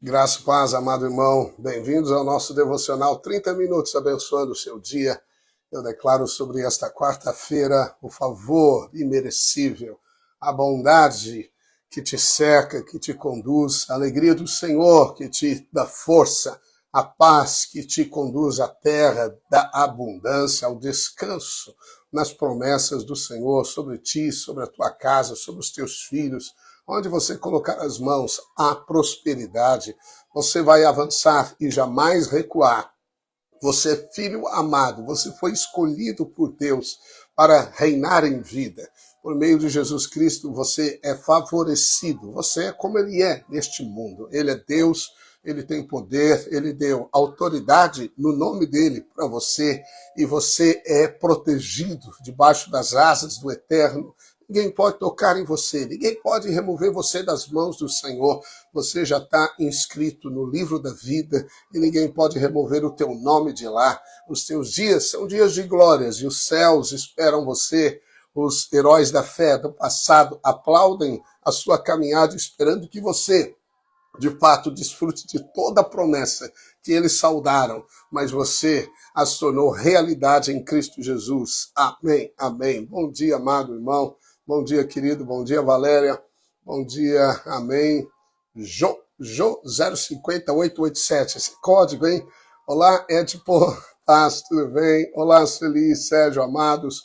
Graça e paz, amado irmão. Bem-vindos ao nosso devocional 30 minutos abençoando o seu dia. Eu declaro sobre esta quarta-feira o favor imerecível, a bondade que te cerca, que te conduz, a alegria do Senhor que te dá força, a paz que te conduz à terra da abundância, ao descanso nas promessas do Senhor sobre ti, sobre a tua casa, sobre os teus filhos. Onde você colocar as mãos, há prosperidade. Você vai avançar e jamais recuar. Você é filho amado, você foi escolhido por Deus para reinar em vida. Por meio de Jesus Cristo, você é favorecido. Você é como Ele é neste mundo. Ele é Deus, Ele tem poder, Ele deu autoridade no nome dEle para você. E você é protegido debaixo das asas do Eterno. Ninguém pode tocar em você, ninguém pode remover você das mãos do Senhor. Você já está inscrito no livro da vida e ninguém pode remover o teu nome de lá. Os teus dias são dias de glórias e os céus esperam você. Os heróis da fé do passado aplaudem a sua caminhada esperando que você, de fato, desfrute de toda a promessa que eles saudaram, mas você as tornou realidade em Cristo Jesus. Amém, amém. Bom dia, amado irmão. Bom dia, querido. Bom dia, Valéria. Bom dia, amém. Jo 050887. Esse código, hein? Olá, Edipo. Paz, tudo bem? Olá, Sueli, Sérgio, amados.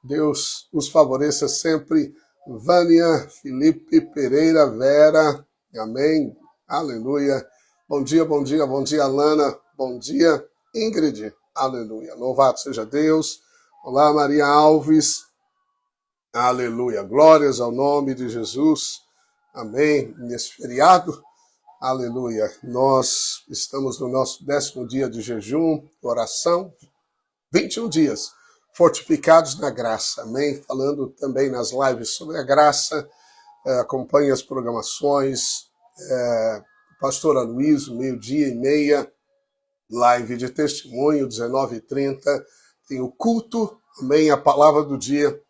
Deus os favoreça sempre. Vânia, Felipe, Pereira, Vera. Amém. Aleluia. Bom dia, bom dia, bom dia, Alana. Bom dia, Ingrid. Aleluia. Louvado seja Deus. Olá, Maria Alves. Aleluia. Glórias ao nome de Jesus. Amém. Nesse feriado. Aleluia. Nós estamos no nosso 10º dia de jejum, oração. 21 dias fortificados na graça. Amém. Falando também nas lives sobre a graça. Acompanhe as programações. Pastor Aloysio, 12h30, live de testemunho, 19h30, tem o culto, amém, a palavra do dia.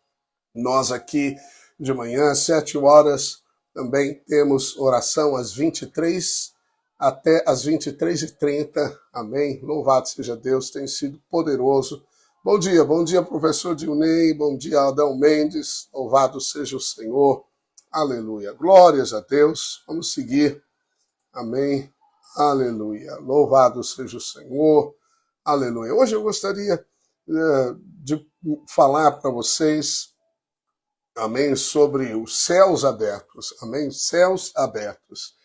Nós aqui de manhã, às 7 horas, também temos oração às 23 até às 23h30, amém. Louvado seja Deus, tem sido poderoso. Bom dia, professor Dilnei, bom dia, Adão Mendes, louvado seja o Senhor, aleluia. Glórias a Deus, vamos seguir. Amém. Aleluia. Louvado seja o Senhor. Aleluia. Hoje eu gostaria de falar para vocês, amém, sobre os céus abertos. Amém. Céus abertos.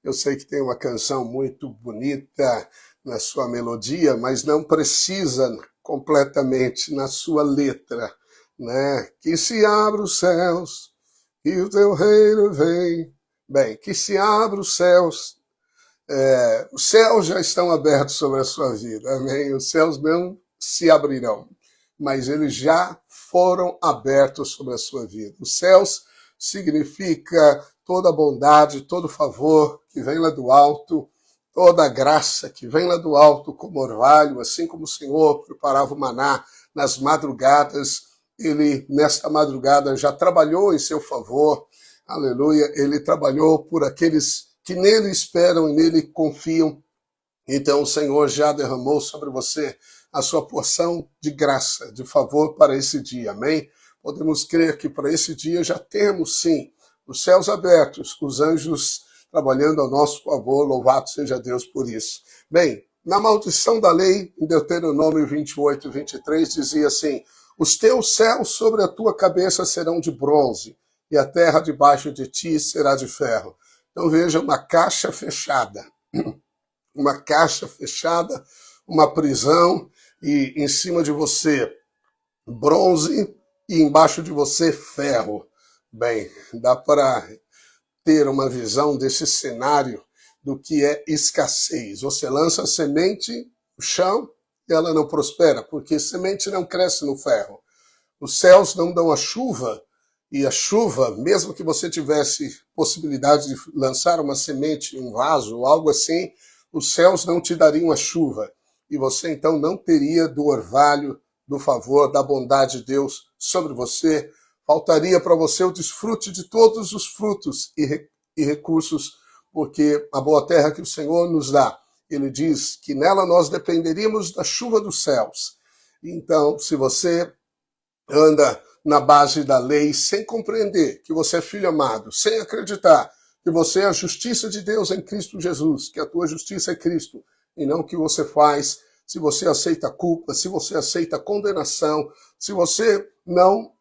Eu sei que tem uma canção muito bonita na sua melodia, mas não precisa completamente na sua letra, né? Que se abra os céus e o teu reino vem. Bem, que se abra os céus já estão abertos sobre a sua vida, amém? Os céus não se abrirão, mas eles já foram abertos sobre a sua vida. Os céus significa toda a bondade, todo o favor que vem lá do alto, toda a graça que vem lá do alto como orvalho, assim como o Senhor preparava o maná nas madrugadas, Ele, nesta madrugada, já trabalhou em seu favor. Aleluia, Ele trabalhou por aqueles que nele esperam e nele confiam. Então o Senhor já derramou sobre você a sua porção de graça, de favor para esse dia, amém? Podemos crer que para esse dia já temos, sim, os céus abertos, os anjos trabalhando ao nosso favor, louvado seja Deus por isso. Bem, na maldição da lei, em Deuteronômio 28:23, dizia assim: os teus céus sobre a tua cabeça serão de bronze, e a terra debaixo de ti será de ferro. Então veja, uma caixa fechada, uma prisão, e em cima de você bronze, e embaixo de você ferro. Bem, dá para ter uma visão desse cenário do que é escassez. Você lança a semente no chão e ela não prospera, porque semente não cresce no ferro. Os céus não dão a chuva, e a chuva, mesmo que você tivesse possibilidade de lançar uma semente em um vaso ou algo assim, os céus não te dariam a chuva. E você então não teria do orvalho, do favor, da bondade de Deus sobre você. Faltaria para você o desfrute de todos os frutos e recursos porque a boa terra que o Senhor nos dá, ele diz que nela nós dependeríamos da chuva dos céus. Então, se você anda na base da lei sem compreender que você é filho amado, sem acreditar que você é a justiça de Deus em Cristo Jesus, que a tua justiça é Cristo, e não o que você faz, se você aceita culpa, se você aceita condenação, se você não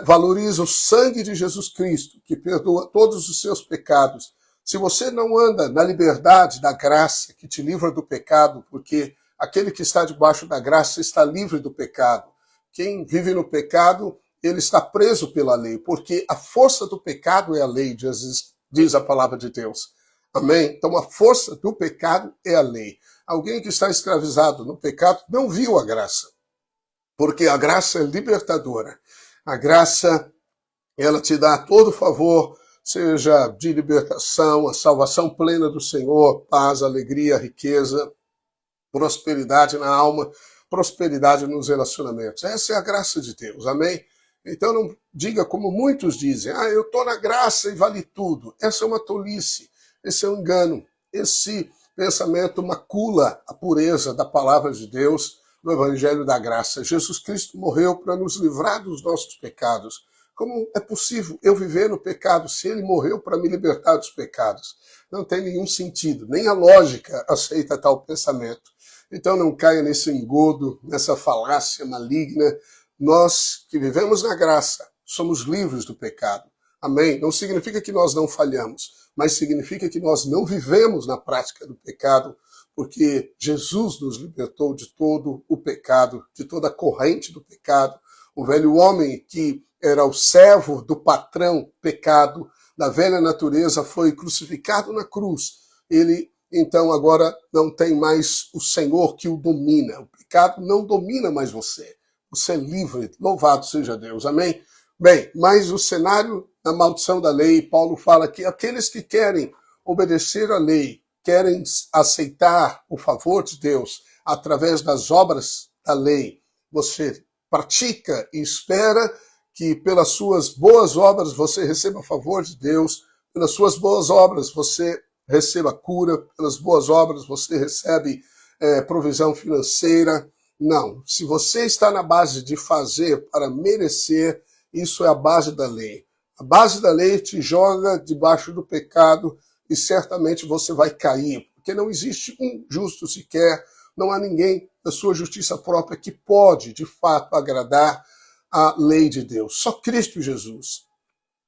valoriza o sangue de Jesus Cristo, que perdoa todos os seus pecados, se você não anda na liberdade da graça que te livra do pecado, porque aquele que está debaixo da graça está livre do pecado. Quem vive no pecado, ele está preso pela lei, porque a força do pecado é a lei, diz a palavra de Deus. Amém? Então a força do pecado é a lei. Alguém que está escravizado no pecado não viu a graça, porque a graça é libertadora. A graça, ela te dá todo favor, seja de libertação, a salvação plena do Senhor, paz, alegria, riqueza, prosperidade na alma, prosperidade nos relacionamentos. Essa é a graça de Deus, amém? Então não diga como muitos dizem, eu estou na graça e vale tudo. Essa é uma tolice, esse é um engano. Esse pensamento macula a pureza da palavra de Deus, do Evangelho da Graça. Jesus Cristo morreu para nos livrar dos nossos pecados. Como é possível eu viver no pecado se ele morreu para me libertar dos pecados? Não tem nenhum sentido, nem a lógica aceita tal pensamento. Então não caia nesse engodo, nessa falácia maligna. Nós que vivemos na graça, somos livres do pecado. Amém? Não significa que nós não falhamos, mas significa que nós não vivemos na prática do pecado, porque Jesus nos libertou de todo o pecado, de toda a corrente do pecado. O velho homem que era o servo do patrão pecado, da velha natureza, foi crucificado na cruz. Ele, então, agora não tem mais o Senhor que o domina. O pecado não domina mais você. Você é livre. Louvado seja Deus. Amém? Bem, mas o cenário da maldição da lei, Paulo fala que aqueles que querem obedecer à lei, querem aceitar o favor de Deus através das obras da lei, você pratica e espera que pelas suas boas obras você receba favor de Deus, pelas suas boas obras você receba cura, pelas boas obras você recebe provisão financeira. Não, se você está na base de fazer para merecer, isso é a base da lei. A base da lei te joga debaixo do pecado e certamente você vai cair, porque não existe um justo sequer, não há ninguém da sua justiça própria que pode, de fato, agradar a lei de Deus. Só Cristo Jesus.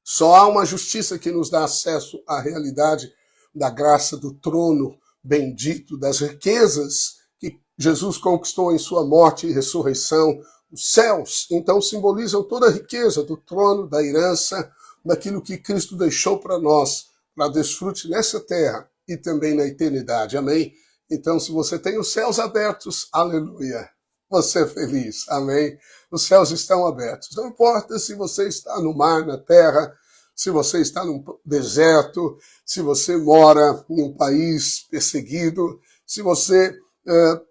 Só há uma justiça que nos dá acesso à realidade da graça do trono bendito, das riquezas que Jesus conquistou em sua morte e ressurreição. Os céus, então, simbolizam toda a riqueza do trono, da herança, daquilo que Cristo deixou para nós, para desfrute nessa terra e também na eternidade. Amém? Então, se você tem os céus abertos, aleluia, você é feliz. Amém? Os céus estão abertos. Não importa se você está no mar, na terra, se você está num deserto, se você mora em um país perseguido, se você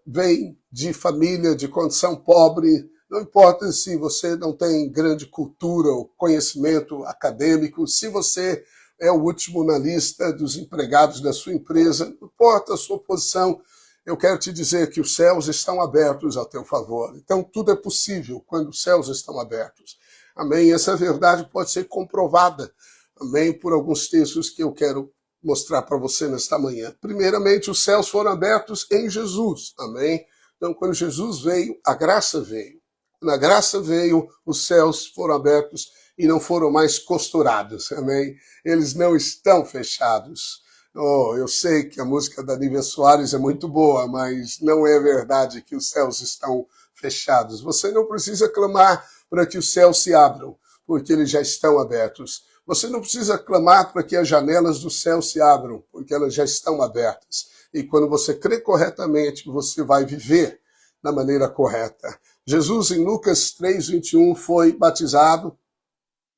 vem de família de condição pobre, não importa se você não tem grande cultura ou conhecimento acadêmico, se você é o último na lista dos empregados da sua empresa, não importa a sua posição, eu quero te dizer que os céus estão abertos a teu favor. Então tudo é possível quando os céus estão abertos. Amém? Essa verdade pode ser comprovada, amém, por alguns textos que eu quero mostrar para você nesta manhã. Primeiramente, os céus foram abertos em Jesus. Amém? Então quando Jesus veio, a graça veio. Na graça veio, os céus foram abertos e não foram mais costurados, amém? Eles não estão fechados. Oh, eu sei que a música da Nívia Soares é muito boa, mas não é verdade que os céus estão fechados. Você não precisa clamar para que os céus se abram, porque eles já estão abertos. Você não precisa clamar para que as janelas do céu se abram, porque elas já estão abertas. E quando você crê corretamente, você vai viver da maneira correta. Jesus, em Lucas 3:21, foi batizado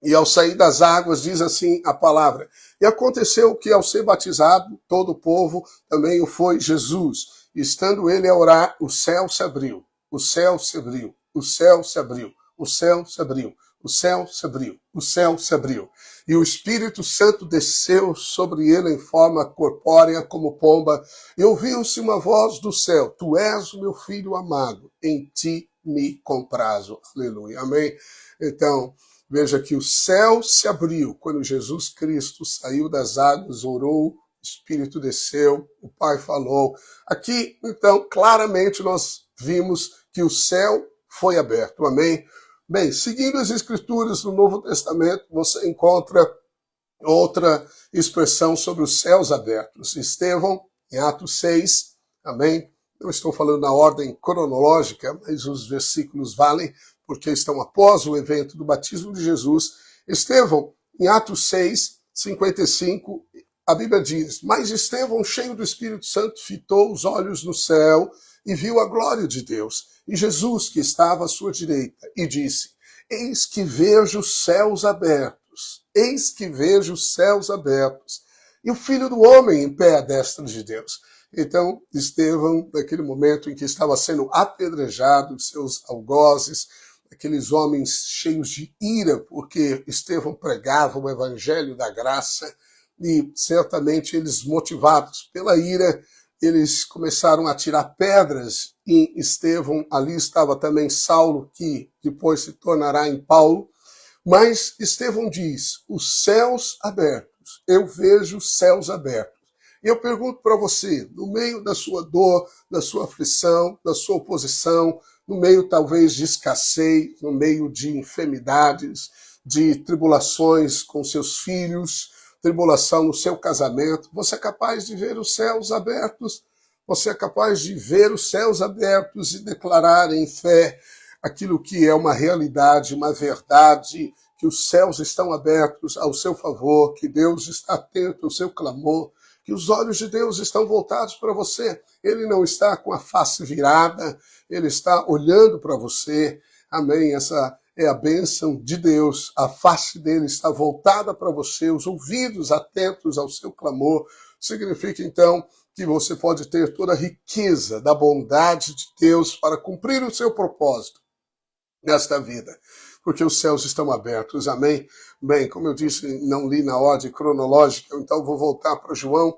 e ao sair das águas, diz assim a palavra. E aconteceu que ao ser batizado, todo o povo também o foi Jesus. E estando ele a orar, o céu se abriu, o céu se abriu, o céu se abriu, o céu se abriu. o céu se abriu, o céu se abriu. E o Espírito Santo desceu sobre ele em forma corpórea como pomba, e ouviu-se uma voz do céu: Tu és o meu filho amado, em ti me comprazo. Aleluia, amém? Então, veja que o céu se abriu quando Jesus Cristo saiu das águas, orou, o Espírito desceu, o Pai falou. Aqui, então, claramente nós vimos que o céu foi aberto, amém? Bem, seguindo as Escrituras do Novo Testamento, você encontra outra expressão sobre os céus abertos. Estevão, em Atos 6, amém? Não estou falando na ordem cronológica, mas os versículos valem, porque estão após o evento do batismo de Jesus. Estevão, em Atos 6, 55, a Bíblia diz: Mas Estevão, cheio do Espírito Santo, fitou os olhos no céu e viu a glória de Deus e Jesus que estava à sua direita, e disse: Eis que vejo os céus abertos, eis que vejo os céus abertos, e o Filho do Homem em pé à destra de Deus. Então, Estevão, naquele momento em que estava sendo apedrejado, seus algozes, aqueles homens cheios de ira, porque Estevão pregava o evangelho da graça, e certamente eles, motivados pela ira, eles começaram a tirar pedras em Estevão. Ali estava também Saulo, que depois se tornará em Paulo. Mas Estevão diz: os céus abertos, eu vejo os céus abertos. E eu pergunto para você, no meio da sua dor, da sua aflição, da sua oposição, no meio talvez de escassez, no meio de enfermidades, de tribulações com seus filhos, tribulação no seu casamento, você é capaz de ver os céus abertos? Você é capaz de ver os céus abertos e declarar em fé aquilo que é uma realidade, uma verdade, que os céus estão abertos ao seu favor, que Deus está atento ao seu clamor, que os olhos de Deus estão voltados para você. Ele não está com a face virada, ele está olhando para você. Amém? Essa é a bênção de Deus. A face dele está voltada para você, os ouvidos atentos ao seu clamor. Significa, então, que você pode ter toda a riqueza da bondade de Deus para cumprir o seu propósito nesta vida, porque os céus estão abertos, amém? Bem, como eu disse, não li na ordem cronológica, então vou voltar para João,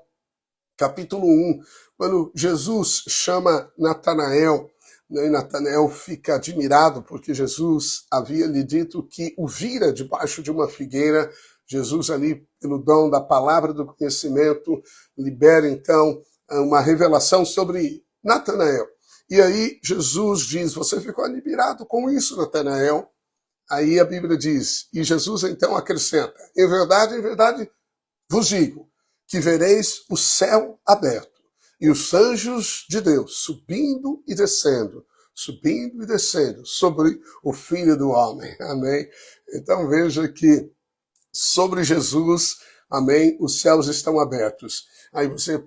capítulo 1, quando Jesus chama Natanael, e Natanael fica admirado, porque Jesus havia lhe dito que o vira debaixo de uma figueira. Jesus ali, pelo dom da palavra do conhecimento, libera então uma revelação sobre Natanael. E aí Jesus diz: você ficou admirado com isso, Natanael? Aí a Bíblia diz, e Jesus então acrescenta: em verdade vos digo, que vereis o céu aberto, e os anjos de Deus subindo e descendo sobre o Filho do Homem. Amém? Então veja que sobre Jesus, amém, os céus estão abertos. Aí você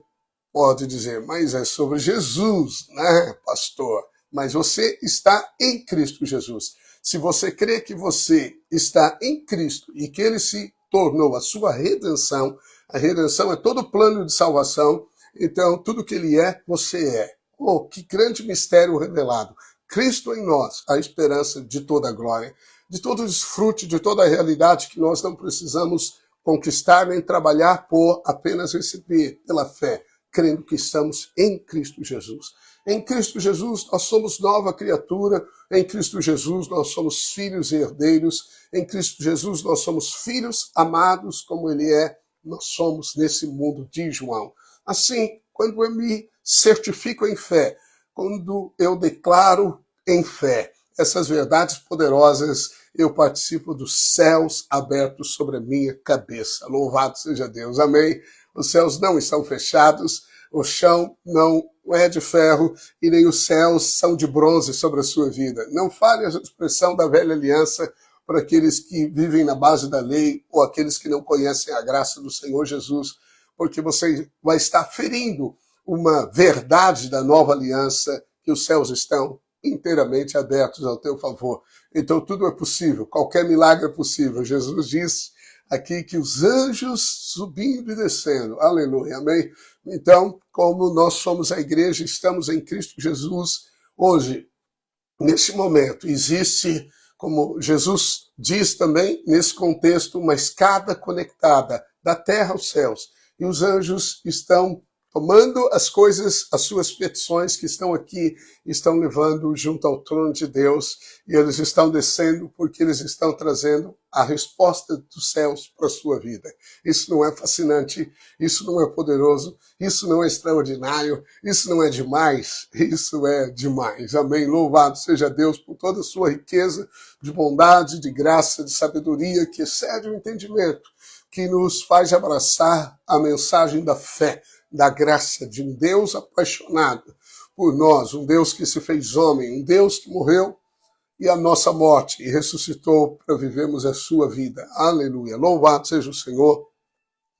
pode dizer: mas é sobre Jesus, né, pastor? Mas você está em Cristo Jesus. Se você crê que você está em Cristo e que ele se tornou a sua redenção, a redenção é todo o plano de salvação, então tudo que ele é, você é. Oh, que grande mistério revelado. Cristo em nós, a esperança de toda a glória, de todo o desfrute, de toda a realidade que nós não precisamos conquistar nem trabalhar por, apenas receber pela fé, crendo que estamos em Cristo Jesus. Em Cristo Jesus nós somos nova criatura, em Cristo Jesus nós somos filhos e herdeiros, em Cristo Jesus nós somos filhos amados como ele é, nós somos nesse mundo de João. Assim, quando eu me certifico em fé, quando eu declaro em fé essas verdades poderosas, eu participo dos céus abertos sobre a minha cabeça. Louvado seja Deus, amém? Os céus não estão fechados, o chão não é de ferro e nem os céus são de bronze sobre a sua vida. Não fale a expressão da velha aliança para aqueles que vivem na base da lei ou aqueles que não conhecem a graça do Senhor Jesus, porque você vai estar ferindo uma verdade da nova aliança, que os céus estão inteiramente abertos ao teu favor. Então tudo é possível, qualquer milagre é possível. Jesus disse aqui que os anjos subindo e descendo, aleluia, amém? Então, como nós somos a igreja, estamos em Cristo Jesus, hoje, nesse momento, existe como Jesus diz também, nesse contexto, uma escada conectada da terra aos céus. E os anjos estão tomando as coisas, as suas petições que estão aqui, estão levando junto ao trono de Deus, e eles estão descendo porque eles estão trazendo a resposta dos céus para a sua vida. Isso não é fascinante? Isso não é poderoso? Isso não é extraordinário? Isso não é demais? Isso é demais. Amém? Louvado seja Deus por toda a sua riqueza de bondade, de graça, de sabedoria, que excede o entendimento, que nos faz abraçar a mensagem da fé, da graça de um Deus apaixonado por nós, um Deus que se fez homem, um Deus que morreu e a nossa morte e ressuscitou para vivermos a sua vida. Aleluia. Louvado seja o Senhor.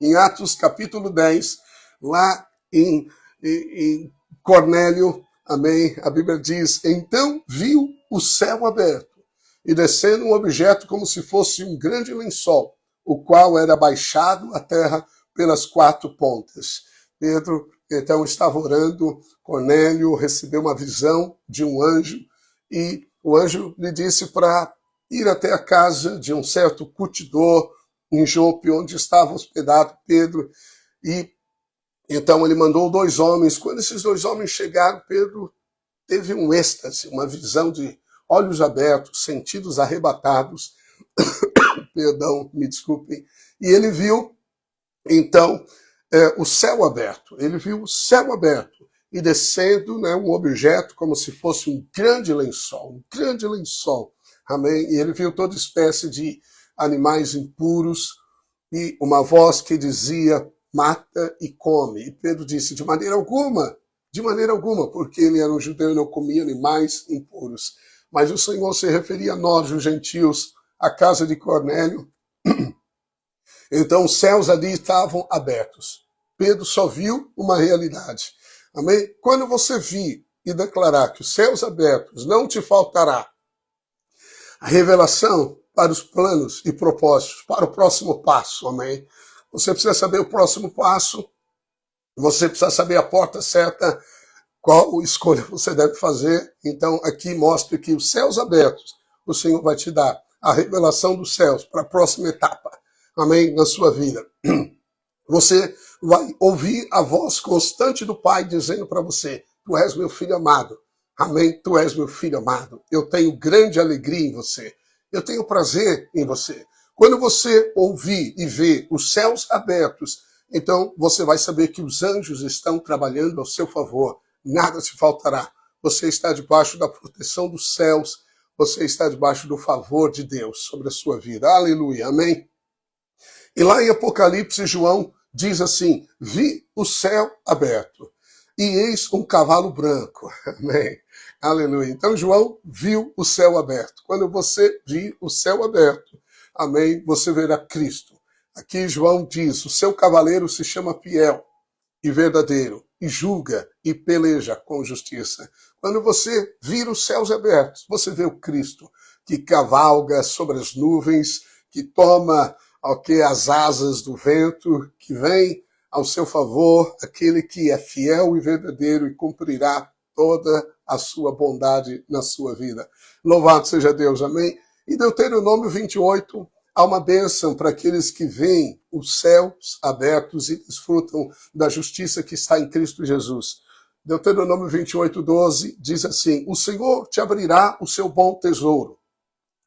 Em Atos capítulo 10, lá em Cornélio, amém, a Bíblia diz, então viu o céu aberto e descendo um objeto como se fosse um grande lençol, o qual era baixado à terra pelas quatro pontas. Pedro, então, estava orando, Cornélio recebeu uma visão de um anjo, e o anjo lhe disse para ir até a casa de um certo curtidor em Jope, onde estava hospedado Pedro, e então ele mandou 2 homens. Quando esses 2 homens chegaram, Pedro teve um êxtase, uma visão de olhos abertos, sentidos arrebatados, perdão, me desculpem, e ele viu, então, o céu aberto. Ele viu o céu aberto e descendo, né, um objeto como se fosse um grande lençol, amém? E ele viu toda espécie de animais impuros e uma voz que dizia, mata e come. E Pedro disse, de maneira alguma, porque ele era um judeu e não comia animais impuros. Mas o Senhor se referia a nós, os gentios, à casa de Cornélio. Então os céus ali estavam abertos. Pedro só viu uma realidade. Amém? Quando você vir e declarar que os céus abertos não te faltará a revelação para os planos e propósitos, para o próximo passo, amém? Você precisa saber o próximo passo, você precisa saber a porta certa, qual escolha você deve fazer. Então aqui mostra que os céus abertos, o Senhor vai te dar a revelação dos céus para a próxima etapa. Amém? Na sua vida. Você vai ouvir a voz constante do Pai dizendo para você, tu és meu filho amado. Amém? Tu és meu filho amado. Eu tenho grande alegria em você. Eu tenho prazer em você. Quando você ouvir e ver os céus abertos, então você vai saber que os anjos estão trabalhando ao seu favor. Nada te faltará. Você está debaixo da proteção dos céus. Você está debaixo do favor de Deus sobre a sua vida. Aleluia. Amém? E lá em Apocalipse, João diz assim, vi o céu aberto e eis um cavalo branco. Amém? Aleluia. Então João viu o céu aberto. Quando você vir o céu aberto, amém, você verá Cristo. Aqui João diz, o seu cavaleiro se chama fiel e verdadeiro e julga e peleja com justiça. Quando você vir os céus abertos, você vê o Cristo que cavalga sobre as nuvens, que toma as asas do vento, que vem ao seu favor, aquele que é fiel e verdadeiro e cumprirá toda a sua bondade na sua vida. Louvado seja Deus, amém? E Deuteronômio 28, há uma bênção para aqueles que veem os céus abertos e desfrutam da justiça que está em Cristo Jesus. Deuteronômio 28, 12 diz assim, o Senhor te abrirá o seu bom tesouro,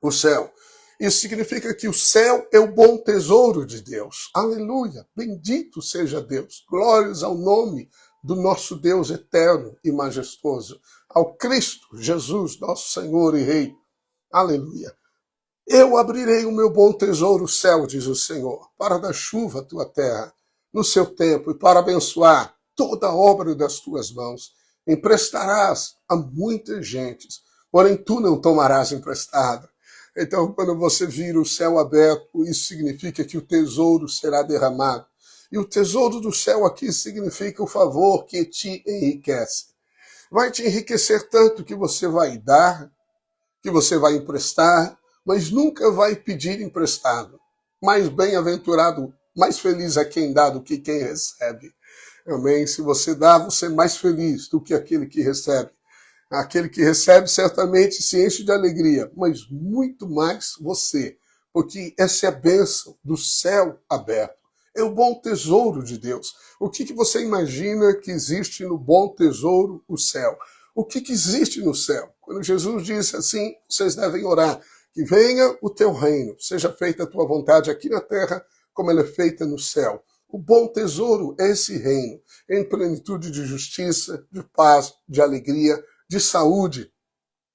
o céu. Isso significa que o céu é o bom tesouro de Deus. Aleluia! Bendito seja Deus. Glórias ao nome do nosso Deus eterno e majestoso. Ao Cristo Jesus, nosso Senhor e Rei. Aleluia! Eu abrirei o meu bom tesouro, o céu, diz o Senhor, para dar chuva à tua terra, no seu tempo, e para abençoar toda a obra das tuas mãos. Emprestarás a muitas gentes, porém tu não tomarás emprestado. Então, quando você vira o céu aberto, isso significa que o tesouro será derramado. E o tesouro do céu aqui significa o favor que te enriquece. Vai te enriquecer tanto que você vai dar, que você vai emprestar, mas nunca vai pedir emprestado. Mais bem-aventurado, mais feliz é quem dá do que quem recebe. Amém? Se você dá, você é mais feliz do que aquele que recebe. Aquele que recebe certamente se enche de alegria, mas muito mais você, porque essa é a bênção do céu aberto. É o bom tesouro de Deus. O que você imagina que existe no bom tesouro, o céu? O que existe no céu? Quando Jesus disse assim, vocês devem orar, que venha o teu reino, seja feita a tua vontade aqui na terra, como ela é feita no céu. O bom tesouro é esse reino, em plenitude de justiça, de paz, de alegria, de saúde,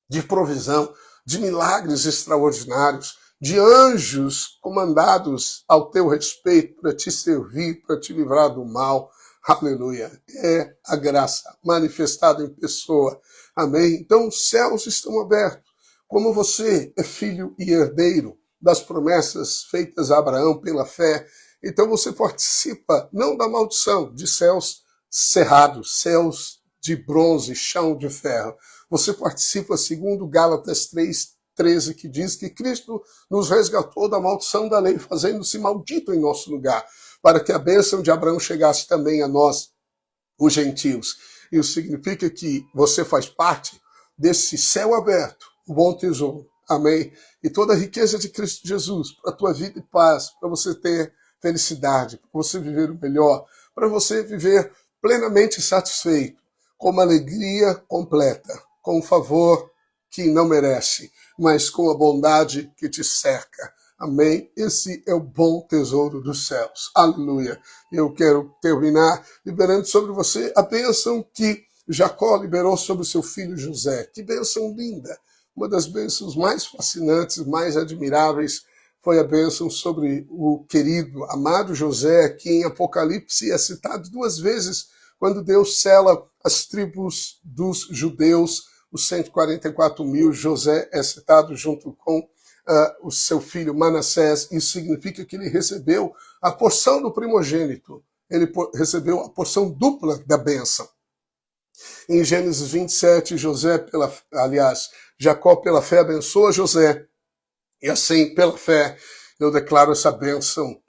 de provisão, de milagres extraordinários, de anjos comandados ao teu respeito para te servir, para te livrar do mal. Aleluia. É a graça manifestada em pessoa. Amém? Então os céus estão abertos. Como você é filho e herdeiro das promessas feitas a Abraão pela fé, então você participa não da maldição de céus cerrados, céus de bronze, chão de ferro. Você participa segundo Gálatas 3:13, que diz que Cristo nos resgatou da maldição da lei, fazendo-se maldito em nosso lugar, para que a bênção de Abraão chegasse também a nós, os gentios. Isso significa que você faz parte desse céu aberto, o bom tesouro. Amém? E toda a riqueza de Cristo Jesus, para a tua vida e paz, para você ter felicidade, para você viver o melhor, para você viver plenamente satisfeito, com uma alegria completa, com um favor que não merece, mas com a bondade que te cerca. Amém? Esse é o bom tesouro dos céus. Aleluia. Eu quero terminar liberando sobre você a bênção que Jacó liberou sobre o seu filho José. Que bênção linda! Uma das bênçãos mais fascinantes, mais admiráveis, foi a bênção sobre o querido, amado José, que em Apocalipse é citado 2 vezes, quando Deus sela as tribos dos judeus, os 144 mil. José é citado junto com o seu filho Manassés. Isso significa que ele recebeu a porção do primogênito, ele recebeu a porção dupla da bênção. Em Gênesis 27, Jacó pela fé abençoa José, e assim, pela fé, eu declaro essa bênção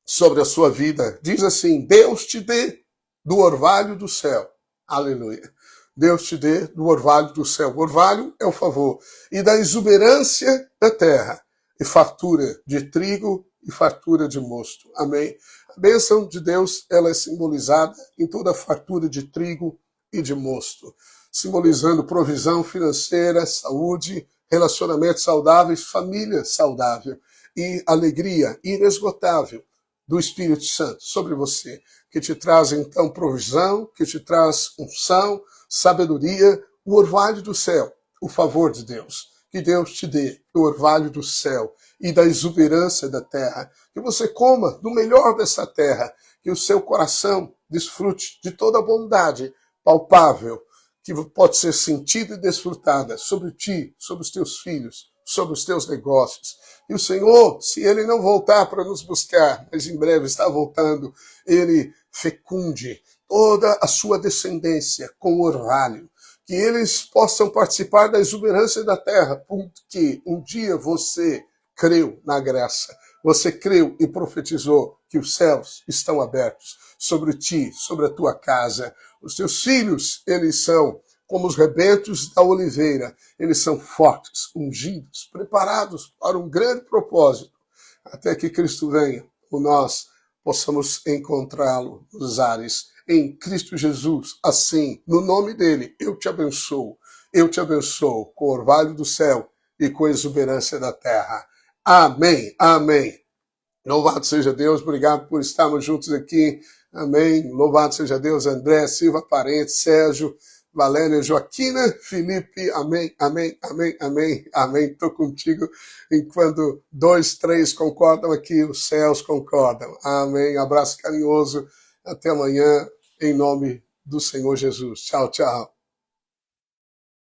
sobre a sua vida. Diz assim: Deus te dê do orvalho do céu. Aleluia. Deus te dê do orvalho do céu. O orvalho é o favor. E da exuberância da terra. E fartura de trigo e fartura de mosto. Amém. A bênção de Deus, ela é simbolizada em toda a fartura de trigo e de mosto, simbolizando provisão financeira, saúde, relacionamentos saudáveis, família saudável e alegria inesgotável do Espírito Santo sobre você, que te traz então provisão, que te traz unção, sabedoria, o orvalho do céu, o favor de Deus. Que Deus te dê o orvalho do céu e da exuberância da terra, que você coma do melhor dessa terra, que o seu coração desfrute de toda a bondade palpável, que pode ser sentida e desfrutada sobre ti, sobre os teus filhos, sobre os teus negócios. E o Senhor, se Ele não voltar para nos buscar, mas em breve está voltando, Ele fecunde toda a sua descendência com orvalho, que eles possam participar da exuberância da terra, porque um dia você creu na graça, você creu e profetizou que os céus estão abertos sobre ti, sobre a tua casa. Os teus filhos, eles são como os rebentos da oliveira, eles são fortes, ungidos, preparados para um grande propósito, até que Cristo venha, ou nós possamos encontrá-lo nos ares, em Cristo Jesus. Assim, no nome dele, eu te abençoo com o orvalho do céu e com a exuberância da terra. Amém, amém. Louvado seja Deus, obrigado por estarmos juntos aqui. Amém. Louvado seja Deus, André, Silva Parente, Sérgio, Valéria, Joaquina, Felipe. Amém, amém, amém, amém, amém. Estou contigo. Enquanto 2, 3 concordam aqui, os céus concordam. Amém. Abraço carinhoso. Até amanhã, em nome do Senhor Jesus. Tchau, tchau.